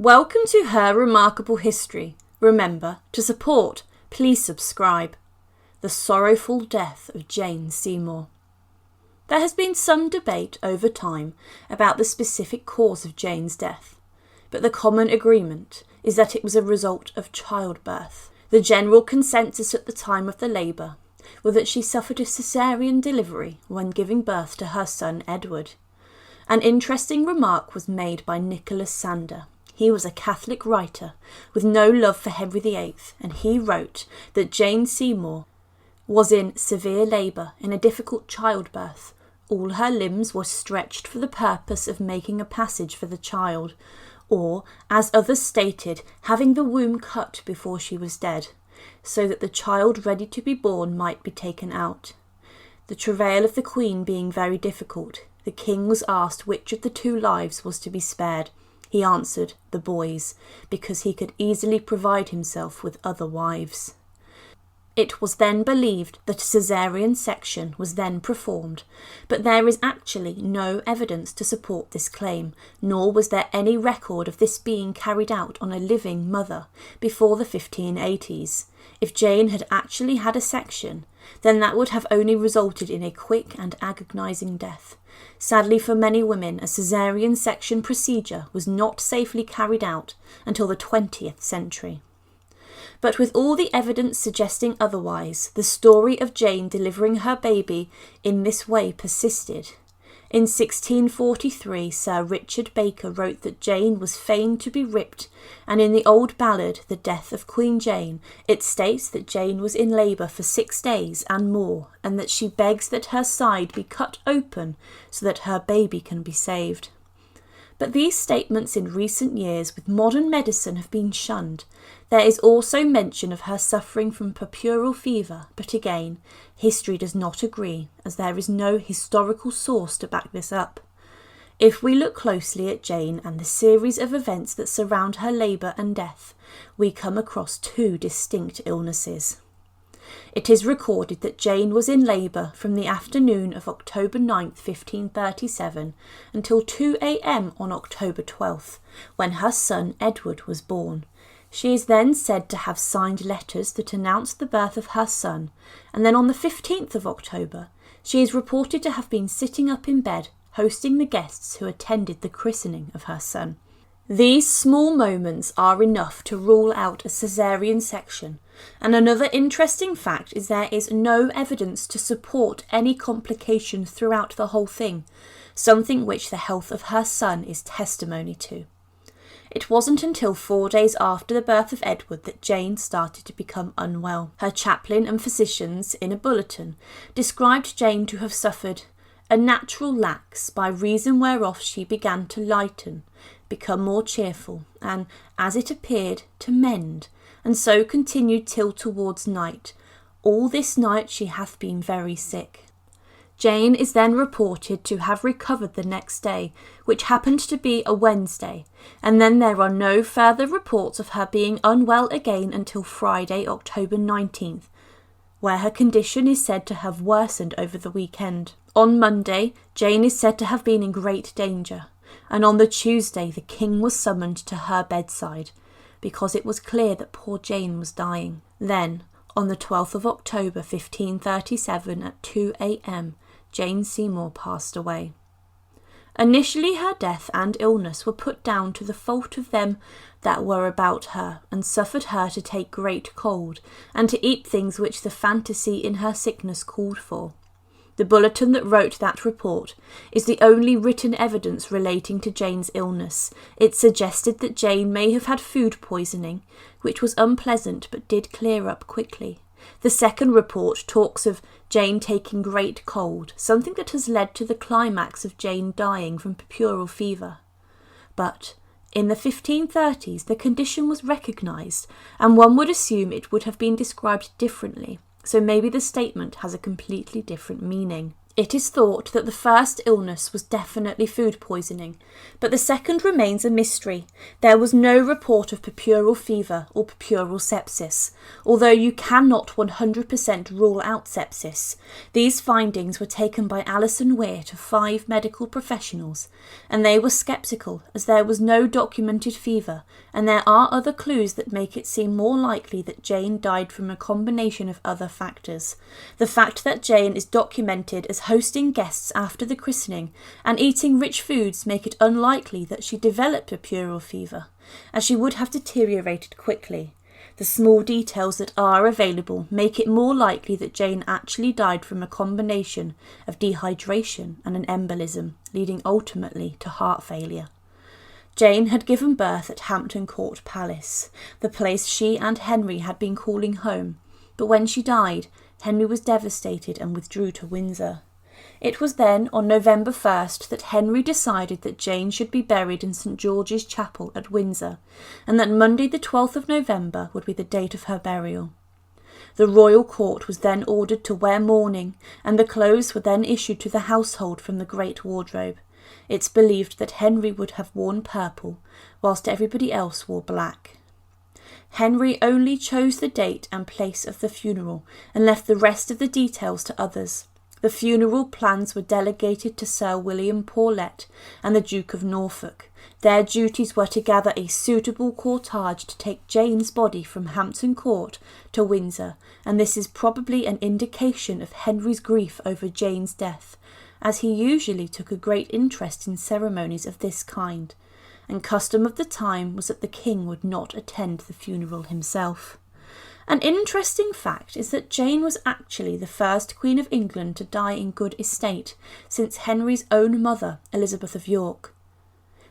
Welcome to Her Remarkable History. Remember, to support, please subscribe. The sorrowful death of Jane Seymour. There has been some debate over time about the specific cause of Jane's death, but the common agreement is that it was a result of childbirth. The general consensus at the time of the labour was that she suffered a caesarean delivery when giving birth to her son Edward. An interesting remark was made by Nicholas Sander. He was a Catholic writer with no love for Henry VIII, and he wrote that Jane Seymour was in severe labour in a difficult childbirth. All her limbs were stretched for the purpose of making a passage for the child, or, as others stated, having the womb cut before she was dead, so that the child ready to be born might be taken out. The travail of the Queen being very difficult, the King was asked which of the two lives was to be spared. He answered, the boy's, because he could easily provide himself with other wives. It was then believed that a caesarean section was then performed, but there is actually no evidence to support this claim, nor was there any record of this being carried out on a living mother before the 1580s. If Jane had actually had a section, then that would have only resulted in a quick and agonising death. Sadly for many women, a caesarean section procedure was not safely carried out until the 20th century. But with all the evidence suggesting otherwise, the story of Jane delivering her baby in this way persisted. In 1643, Sir Richard Baker wrote that Jane was fain to be ripped, and in the old ballad, The Death of Queen Jane, it states that Jane was in labour for 6 days and more, and that she begs that her side be cut open so that her baby can be saved. But these statements in recent years with modern medicine have been shunned. There is also mention of her suffering from puerperal fever, but again, history does not agree, as there is no historical source to back this up. If we look closely at Jane and the series of events that surround her labour and death, we come across 2 distinct illnesses. It is recorded that Jane was in labour from the afternoon of October 9th, 1537, until 2 a.m. on October 12th, when her son Edward was born. She is then said to have signed letters that announced the birth of her son, and then on the 15th of October, she is reported to have been sitting up in bed, hosting the guests who attended the christening of her son. These small moments are enough to rule out a caesarean section, and another interesting fact is there is no evidence to support any complications throughout the whole thing, something which the health of her son is testimony to. It wasn't until 4 days after the birth of Edward that Jane started to become unwell. Her chaplain and physicians, in a bulletin, described Jane to have suffered a natural lax, by reason whereof she began to lighten, become more cheerful, and, as it appeared, to mend, and so continued till towards night. All this night she hath been very sick. Jane is then reported to have recovered the next day, which happened to be a Wednesday, and then there are no further reports of her being unwell again until Friday, October 19th, where her condition is said to have worsened over the weekend. On Monday, Jane is said to have been in great danger, and on the Tuesday the King was summoned to her bedside, because it was clear that poor Jane was dying. Then, on the 12th of October 1537 at 2 a.m, Jane Seymour passed away. Initially her death and illness were put down to the fault of them that were about her, and suffered her to take great cold, and to eat things which the fantasy in her sickness called for. The bulletin that wrote that report is the only written evidence relating to Jane's illness. It suggested that Jane may have had food poisoning, which was unpleasant but did clear up quickly. The second report talks of Jane taking great cold, something that has led to the climax of Jane dying from puerperal fever. But in the 1530s the condition was recognised, and one would assume it would have been described differently, so maybe the statement has a completely different meaning. It is thought that the first illness was definitely food poisoning, but the second remains a mystery. There was no report of puerperal fever or puerperal sepsis, although you cannot 100% rule out sepsis. These findings were taken by Alison Weir to 5 medical professionals, and they were sceptical as there was no documented fever, and there are other clues that make it seem more likely that Jane died from a combination of other factors. The fact that Jane is documented as hosting guests after the christening and eating rich foods make it unlikely that she developed a puerperal fever, as she would have deteriorated quickly. The small details that are available make it more likely that Jane actually died from a combination of dehydration and an embolism, leading ultimately to heart failure. Jane had given birth at Hampton Court Palace, the place she and Henry had been calling home, but when she died, Henry was devastated and withdrew to Windsor. It was then, on November 1st, that Henry decided that Jane should be buried in St George's Chapel at Windsor, and that Monday the 12th of November would be the date of her burial. The royal court was then ordered to wear mourning, and the clothes were then issued to the household from the Great Wardrobe. It's believed that Henry would have worn purple, whilst everybody else wore black. Henry only chose the date and place of the funeral, and left the rest of the details to others. The funeral plans were delegated to Sir William Paulet and the Duke of Norfolk. Their duties were to gather a suitable cortege to take Jane's body from Hampton Court to Windsor, and this is probably an indication of Henry's grief over Jane's death, as he usually took a great interest in ceremonies of this kind, and custom of the time was that the king would not attend the funeral himself. An interesting fact is that Jane was actually the first Queen of England to die in good estate since Henry's own mother, Elizabeth of York.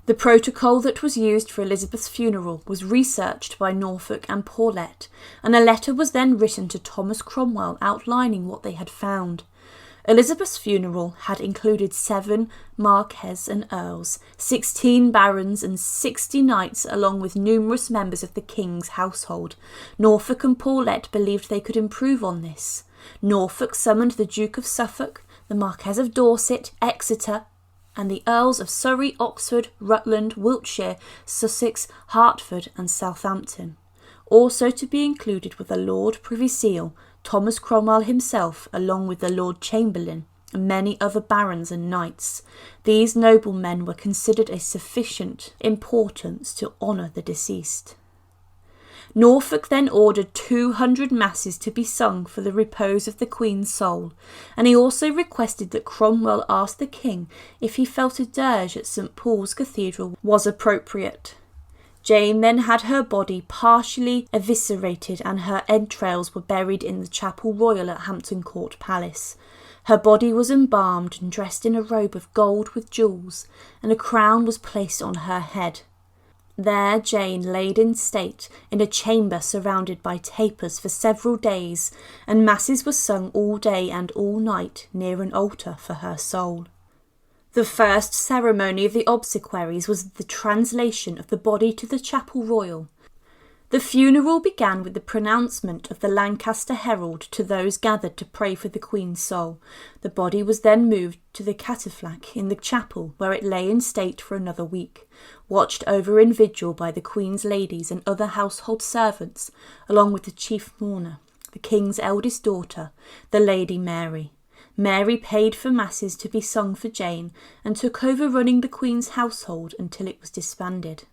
The protocol that was used for Elizabeth's funeral was researched by Norfolk and Paulet, and a letter was then written to Thomas Cromwell outlining what they had found. Elizabeth's funeral had included 7 marquesses and earls, 16 barons and 60 knights, along with numerous members of the king's household. Norfolk and Paulet believed they could improve on this. Norfolk summoned the Duke of Suffolk, the Marquess of Dorset, Exeter, and the Earls of Surrey, Oxford, Rutland, Wiltshire, Sussex, Hertford and Southampton. Also to be included were the Lord Privy Seal, Thomas Cromwell himself, along with the Lord Chamberlain, and many other barons and knights. These noblemen were considered of sufficient importance to honour the deceased. Norfolk then ordered 200 masses to be sung for the repose of the Queen's soul, and he also requested that Cromwell ask the King if he felt a dirge at St Paul's Cathedral was appropriate. Jane then had her body partially eviscerated and her entrails were buried in the Chapel Royal at Hampton Court Palace. Her body was embalmed and dressed in a robe of gold with jewels, and a crown was placed on her head. There Jane laid in state in a chamber surrounded by tapers for several days, and masses were sung all day and all night near an altar for her soul. The first ceremony of the obsequies was the translation of the body to the Chapel Royal. The funeral began with the pronouncement of the Lancaster Herald to those gathered to pray for the Queen's soul. The body was then moved to the catafalque in the chapel, where it lay in state for another week, watched over in vigil by the Queen's ladies and other household servants, along with the chief mourner, the King's eldest daughter, the Lady Mary. Mary paid for masses to be sung for Jane and took over running the Queen's household until it was disbanded.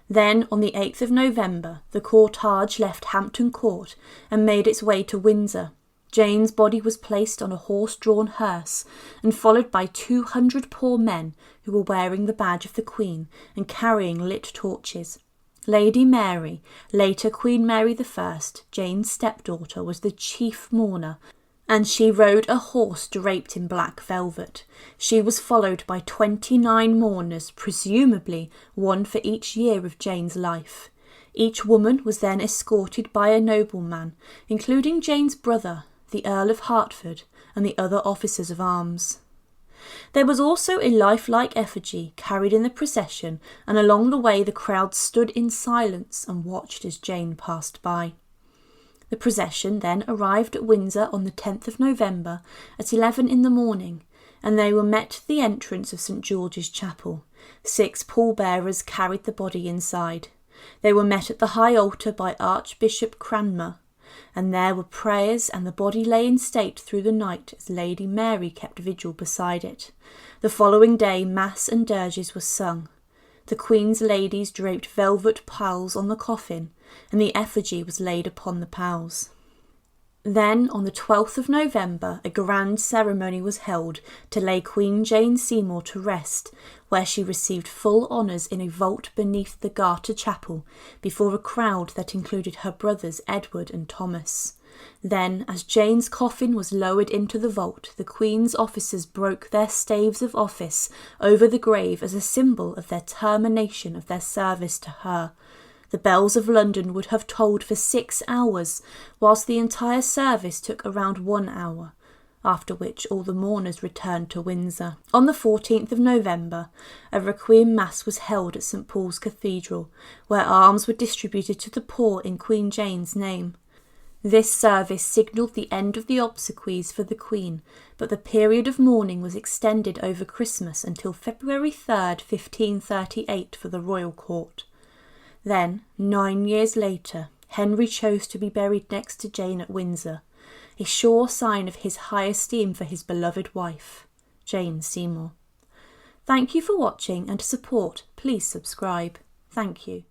Then, on the 8th of November, the cortege left Hampton Court and made its way to Windsor. Jane's body was placed on a horse-drawn hearse and followed by 200 poor men who were wearing the badge of the Queen and carrying lit torches. Lady Mary, later Queen Mary I, Jane's stepdaughter, was the chief mourner, and she rode a horse draped in black velvet. She was followed by 29 mourners, presumably one for each year of Jane's life. Each woman was then escorted by a nobleman, including Jane's brother, the Earl of Hertford, and the other officers of arms. There was also a lifelike effigy carried in the procession, and along the way the crowd stood in silence and watched as Jane passed by. The procession then arrived at Windsor on the 10th of November at 11 in the morning, and they were met at the entrance of St George's Chapel. 6 pallbearers carried the body inside. They were met at the high altar by Archbishop Cranmer, and there were prayers, and the body lay in state through the night as Lady Mary kept vigil beside it. The following day mass and dirges were sung. The Queen's ladies draped velvet pall on the coffin, and the effigy was laid upon the palls. Then, on the 12th of November, a grand ceremony was held to lay Queen Jane Seymour to rest, where she received full honours in a vault beneath the Garter Chapel, before a crowd that included her brothers Edward and Thomas. Then, as Jane's coffin was lowered into the vault, the Queen's officers broke their staves of office over the grave as a symbol of their termination of their service to her. The bells of London would have tolled for 6 hours, whilst the entire service took around 1 hour, after which all the mourners returned to Windsor. On the 14th of November, a Requiem Mass was held at St Paul's Cathedral, where alms were distributed to the poor in Queen Jane's name. This service signalled the end of the obsequies for the Queen, but the period of mourning was extended over Christmas until February 3rd, 1538 for the royal court. Then, 9 years later, Henry chose to be buried next to Jane at Windsor, a sure sign of his high esteem for his beloved wife, Jane Seymour. Thank you for watching, and to support, please subscribe. Thank you.